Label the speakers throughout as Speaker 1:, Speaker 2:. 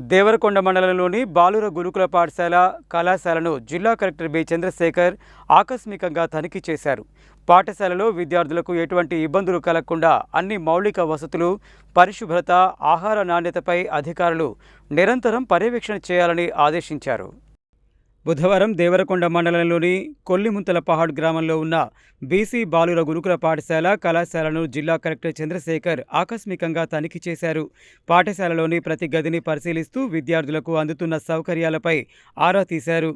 Speaker 1: దేవరకొండ మండలంలోని బాలుర గురుకుల పాఠశాల కళాశాలను జిల్లా కలెక్టర్ బి చంద్రశేఖర్ ఆకస్మికంగా తనిఖీ చేశారు. పాఠశాలలో విద్యార్థులకు ఎటువంటి ఇబ్బందులు కలగకుండా అన్ని మౌలిక వసతులు, పరిశుభ్రత, ఆహార నాణ్యతపై అధికారులు నిరంతరం పర్యవేక్షణ చేయాలని ఆదేశించారు. బుధవారం దేవరకొండ మండలంలోని కొల్లిముంతలపహాడ్ గ్రామంలో ఉన్న బీసీ బాలుర గురుకుల పాఠశాల కళాశాలను జిల్లా కలెక్టర్ చంద్రశేఖర్ ఆకస్మికంగా తనిఖీ చేశారు. పాఠశాలలోని ప్రతి గదిని పరిశీలిస్తూ విద్యార్థులకు అందుతున్న సౌకర్యాలపై ఆరా తీశారు.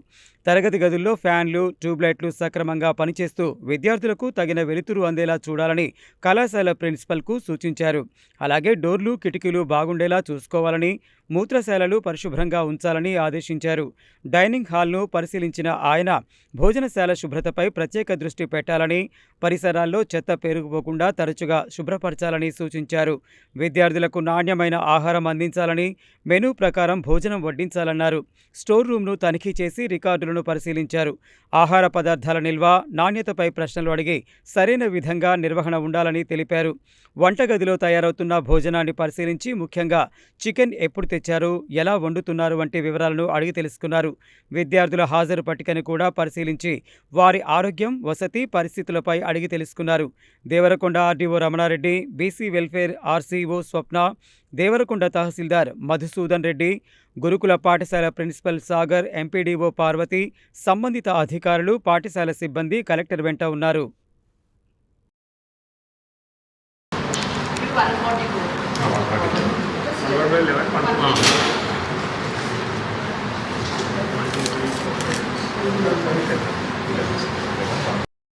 Speaker 1: తరగతి గదుల్లో ఫ్యాన్లు, ట్యూబ్లైట్లు సక్రమంగా పనిచేస్తూ విద్యార్థులకు తగిన వెలుతురు అందేలా చూడాలని కళాశాల ప్రిన్సిపల్కు సూచించారు. అలాగే డోర్లు, కిటికీలు బాగుండేలా చూసుకోవాలని, మూత్రశాలలు పరిశుభ్రంగా ఉంచాలని ఆదేశించారు. డైనింగ్ హాల్ను పరిశీలించిన ఆయన భోజనశాల శుభ్రతపై ప్రత్యేక దృష్టి పెట్టాలని, పరిసరాల్లో చెత్త పేరుకుపోకుండా తరచుగా శుభ్రపరచాలని సూచించారు. విద్యార్థులకు నాణ్యమైన ఆహారం అందించాలని, మెనూ ప్రకారం భోజనం వడ్డించాలన్నారు. స్టోర్ రూమ్ను తనిఖీ చేసి రికార్డులను పరిశీలించారు. ఆహార పదార్థాల నిల్వ, నాణ్యతపై ప్రశ్నలు అడిగి సరైన విధంగా నిర్వహణ ఉండాలని తెలిపారు. వంటగదిలో తయారవుతున్న భోజనాన్ని పరిశీలించి ముఖ్యంగా చికెన్ ఎప్పుడు తెచ్చారు, ఎలా వండుతున్నారు వంటి వివరాలను అడిగి తెలుసుకున్నారు. విద్యార్థుల హాజరు పట్టికను కూడా పరిశీలించి వారి ఆరోగ్యం, వసతి పరిస్థితులపై అడిగి తెలుసుకున్నారు. Devarakonda RDO Ramanareddy, BC welfare RCO Swapna, Devarakonda tahsildar Madhusudan Reddy, గురుకుల పాఠశాల ప్రిన్సిపల్ సాగర్, ఎంపీడీఓ పార్వతి, సంబంధిత అధికారులు, పాఠశాల సిబ్బంది కలెక్టర్ వెంట ఉన్నారు.
Speaker 2: One forty.